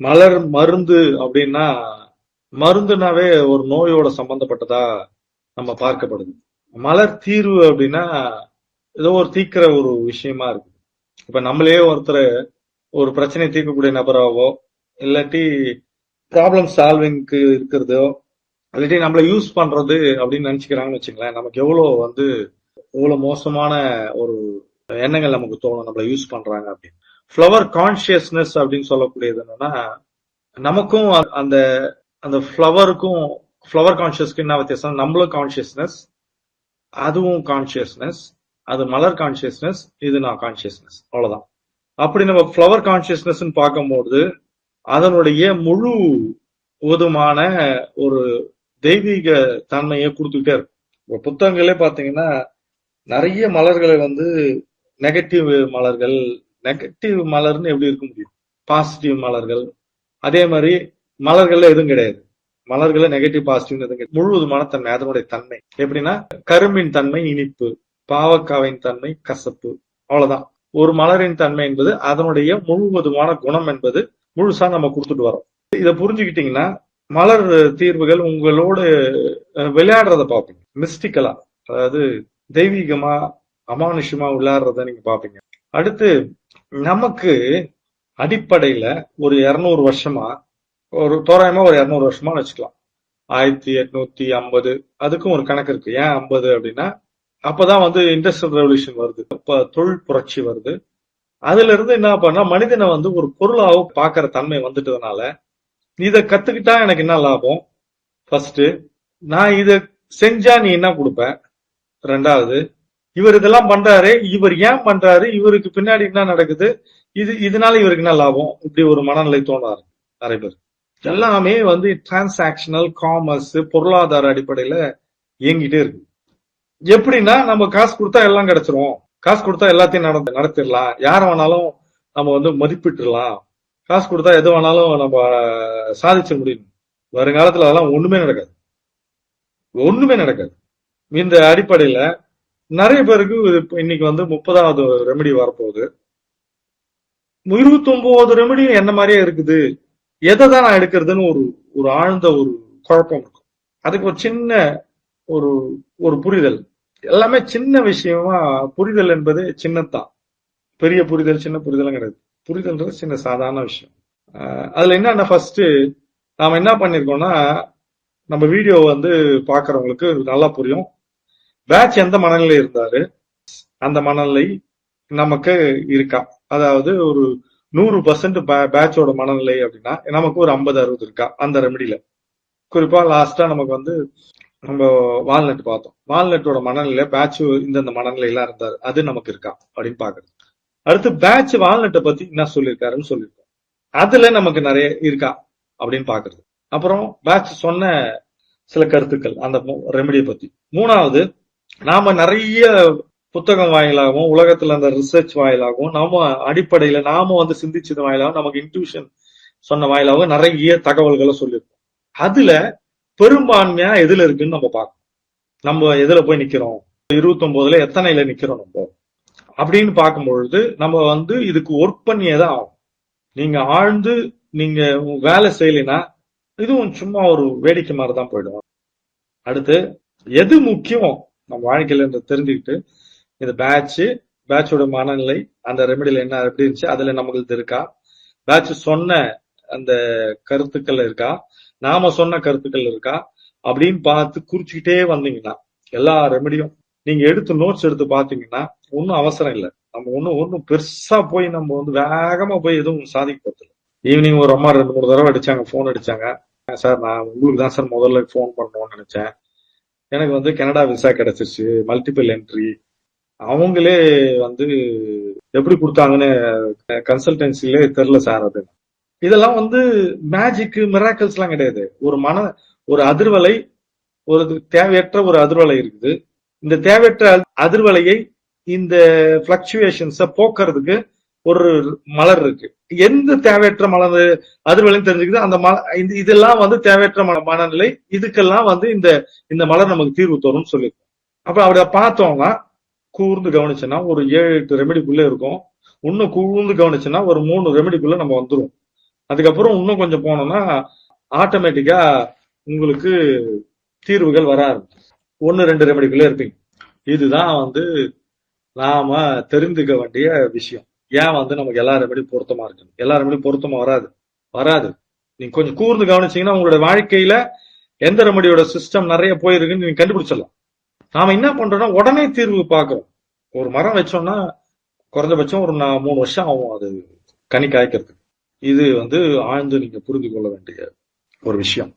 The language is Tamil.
மலர் மருந்து அப்படின்னா, மருந்துனாவே ஒரு நோயோட சம்பந்தப்பட்டதா நம்ம பார்க்கப்படுது. மலர் தீர்வு அப்படின்னா ஏதோ ஒரு தீர்க்கிற ஒரு விஷயமா இருக்கு. இப்ப நம்மளே ஒருத்தர் ஒரு பிரச்சனையை தீர்க்கக்கூடிய நபராவோ இல்லாட்டி ப்ராப்ளம் சால்விங்க்கு இருக்கிறதோ இல்லாட்டி நம்மள யூஸ் பண்றது அப்படின்னு நினைச்சுக்கிறாங்கன்னு வச்சுங்களேன், நமக்கு எவ்வளவு மோசமான ஒரு எண்ணங்கள் நமக்கு தோணும் நம்மள யூஸ் பண்றாங்க அப்படின்னு. ஃப்ளவர் கான்சியஸ்னஸ் அப்படின்னு சொல்லக்கூடியது என்னன்னா, நமக்கும் அந்த அந்த ஃப்ளவருக்கும் ஃப்ளவர் கான்சியஸ்க்கு என்ன வித்தியாசம்? நம்மளும் கான்சியஸ்னஸ், அதுவும் கான்சியஸ்னஸ், அது மலர் கான்சியஸ்னஸ், இது நான் கான்சியஸ்னஸ், அவ்வளவுதான். அப்படி நம்ம ஃப்ளவர் கான்சியஸ்னஸ் பார்க்கும்போது அதனுடைய முழு உதுமான ஒரு தெய்வீக தன்மையை கொடுத்துக்கிட்டே இருக்கும். புத்தகங்களே பாத்தீங்கன்னா நிறைய மலர்களை நெகட்டிவ் மலர்கள், நெகட்டிவ் மலர்னு எப்படி இருக்க முடியும்? பாசிட்டிவ் மலர்கள். அதே மாதிரி மலர்கள்ல எதுவும் கிடையாது. மலர்கள நெகட்டிவ் பாசிட்டிவ் எதுவும் கிடையாது. முழுவதுமான தன்மை, அதனுடைய தன்மை எப்படின்னா, கரும்பின் தன்மை இனிப்பு, பாவக்காவின் தன்மை கசப்பு, அவ்வளவுதான். ஒரு மலரின் தன்மை என்பது அதனுடைய முழுவதுமான குணம் என்பது முழுசா நம்ம கொடுத்துட்டு வரோம். இதை புரிஞ்சுக்கிட்டீங்கன்னா மலர் தீர்வுகள் உங்களோட விளையாடுறத பார்ப்பீங்க. மிஸ்டிக்கலா, அதாவது தெய்வீகமா அமானுஷமா விளையாடுறத நீங்க பாப்பீங்க. அடுத்து நமக்கு அடிப்படையில ஒரு 200 வருஷமா, ஒரு தோராயமா ஒரு 200 வருஷமா வச்சுக்கலாம். 1850 அதுக்கும் ஒரு கணக்கு இருக்கு. ஏன் 50 அப்படின்னா, அப்பதான் இண்டஸ்ட்ரியல் ரெவல்யூஷன் வருது, இப்ப தொழில் புரட்சி வருது. அதுல இருந்து என்ன பண்ணா மனிதனை ஒரு பொருளாவோ பாக்குற தன்மை வந்துட்டதுனால, இத கத்துக்கிட்டா எனக்கு என்ன லாபம்? ஃபர்ஸ்ட், நான் இத செஞ்சா நீ என்ன கொடுப்ப? ரெண்டாவது, இவர் இதெல்லாம் பண்றாரு, இவர் ஏன் பண்றாரு, இவருக்கு பின்னாடி என்ன நடக்குது, இதனால இவருக்கு என்ன லாபம்? இப்படி ஒரு மனநிலை தோணாரு நிறைய பேர். எல்லாமே டிரான்சாக்சனல் காமர்ஸ், பொருளாதார அடிப்படையில இயங்கிட்டே இருக்கு. எப்படின்னா, நம்ம காசு கொடுத்தா எல்லாம் கிடைச்சிரும், காசு கொடுத்தா எல்லாத்தையும் நடத்திடலாம், யார வேணாலும் நம்ம மதிப்பிட்டுலாம், காசு கொடுத்தா எது வேணாலும் நம்ம சாதிச்ச முடியும். வருங்காலத்துல அதெல்லாம் ஒண்ணுமே நடக்காது. இந்த அடிப்படையில நிறைய பேருக்கு இன்னைக்கு 30வது ரெமெடி வரப்போகுது. 29 ரெமெடியும் என்ன மாதிரியே இருக்குது, எதை தான் நான் எடுக்கிறதுன்னு ஒரு ஆழ்ந்த ஒரு குழப்பம் இருக்கும். அதுக்கு ஒரு சின்ன ஒரு புரிதல், எல்லாமே சின்ன விஷயமா. புரிதல் என்பது சின்னதான், பெரிய புரிதல் சின்ன புரிதலும் கிடையாது. புரிதல்ன்றது சின்ன சாதாரண விஷயம். அதுல என்ன, ஃபர்ஸ்ட் நாம என்ன பண்ணிருக்கோம்னா, நம்ம வீடியோ பாக்குறவங்களுக்கு நல்லா புரியும். பேட்ச் எந்த மனநிலை இருந்தாரு, அந்த மனநிலை நமக்கு இருக்கா? அதாவது ஒரு 100% பேட்சோட மனநிலை அப்படின்னா நமக்கு ஒரு 50-60 இருக்கா அந்த ரெமெடியில? குறிப்பா லாஸ்டா நமக்கு நம்ம வால்நட் பார்த்தோம். வால்நட்டோட மனநிலை பேட்ச் இந்த மனநிலையெல்லாம் இருந்தாரு, அது நமக்கு இருக்கா அப்படின்னு பாக்குறது. அடுத்து பேட்ச் வால்நட்டை பத்தி என்ன சொல்லியிருக்காருன்னு சொல்லியிருக்கோம், அதுல நமக்கு நிறைய இருக்கா அப்படின்னு பாக்குறது. அப்புறம் பேட்ச் சொன்ன சில கருத்துக்கள் அந்த ரெமெடியை பத்தி. மூணாவது, நாம நிறைய புத்தகம் வாயிலாகவும் உலகத்துல அந்த ரிசர்ச் வாயிலாகவும் நாம அடிப்படையில நாம சிந்திச்சது வாயிலாகவும் நமக்கு இன்ட்யூஷன் சொன்ன வாயிலாகவும் நிறைய தகவல்களை சொல்லியிருக்கோம். அதுல பெரும்பான்மையா எதுல இருக்குன்னு நம்ம பார்க்கணும். நம்ம எதுல போய் நிக்கிறோம், 29ல எத்தனைல நிக்கிறோம் நம்ம அப்படின்னு பார்க்கும் பொழுது நம்ம இதுக்கு ஒர்க் பண்ணியேதான் ஆகும். நீங்க ஆழ்ந்து நீங்க வேலை செய்யலைன்னா இதுவும் சும்மா ஒரு வேடிக்கை மாதிரிதான் போயிடும். அடுத்து, எது முக்கியம் நம்ம வாழ்க்கையில தெரிஞ்சுக்கிட்டு, இந்த பேட்சோட மனநிலை அந்த ரெமெடியில என்ன எப்படி இருந்துச்சு, அதுல நமக்கு இருக்கா, பேட்ச் சொன்ன அந்த கருத்துக்கள் இருக்கா, நாம சொன்ன கருத்துக்கள் இருக்கா அப்படின்னு பார்த்து குறிச்சுக்கிட்டே வந்தீங்கன்னா எல்லா ரெமெடியும் நீங்க எடுத்து நோட்ஸ் எடுத்து பாத்தீங்கன்னா ஒன்னும் அவசரம் இல்லை. நம்ம ஒன்னும் பெருசா போய் நம்ம வேகமா போய் எதுவும் சாதிக்க போறது. ஈவினிங் ஒரு அம்மா 2-3 தடவை அடிச்சாங்க, போன் அடிச்சாங்க. சார், நான் உங்களுக்கு தான் சார் முதல்ல போன் பண்ணணும்னு நினைச்சேன், எனக்கு கனடா விசா கிடைச்சிருச்சு, மல்டிபிள் என்ட்ரி, அவங்களே எப்படி கொடுத்தாங்கன்னு கன்சல்டன்சிலே தெரியல சார். அது இதெல்லாம் மேஜிக் மிராக்கிள்ஸ் எல்லாம் கிடையாது. ஒரு அதிர்வலை, ஒரு தேவையற்ற ஒரு அதிர்வலை இருக்குது. இந்த தேவையற்ற அதிர்வலையை, இந்த பிளக்சுவேஷன்ஸ போக்குறதுக்கு ஒரு மலர் இருக்கு. எந்த தேவையற்ற மலர் அதிர்வலைன்னு தெரிஞ்சுக்குது அந்த இதெல்லாம் தேவையற்ற மனநிலை, இதுக்கெல்லாம் இந்த மலர் நமக்கு தீர்வு தரும்னு சொல்லியிருக்கோம். அப்ப அப்படி பார்த்தோம்னா கூர்ந்து கவனிச்சுன்னா ஒரு 7-8 ரெமெடிக்குள்ள இருக்கும். இன்னும் கூர்ந்து கவனிச்சுன்னா ஒரு 3 ரெமெடிக்குள்ள நம்ம வந்துரும். அதுக்கப்புறம் இன்னும் கொஞ்சம் போனோம்னா ஆட்டோமேட்டிக்கா உங்களுக்கு தீர்வுகள் வர ஆரம்பிக்கும். 1-2 ரெமடிக்குள்ள இருப்பீங்க. இதுதான் நாம தெரிந்துக்க வேண்டிய விஷயம். ஏன் நமக்கு எல்லா ரெமடி பொருத்தமா இருக்கு? எல்லா ரெமடி பொருத்தமா வராது. வராது. நீங்க கொஞ்சம் கூர்ந்து கவனிச்சீங்கன்னா உங்களோட வாழ்க்கையில எந்த ரெமடியோட சிஸ்டம் நிறைய போயிருக்குன்னு நீங்க கண்டுபிடிச்சிடலாம். நாம என்ன பண்றோம்னா உடனே தீர்வு பார்க்கிறோம். ஒரு மரம் வச்சோம்னா குறைஞ்சபட்சம் ஒரு 3 வருஷம் ஆகும் அது கனி காய்க்கிறதுக்கு. இது ஆழ்ந்து நீங்க புரிந்து கொள்ள வேண்டிய ஒரு விஷயம்.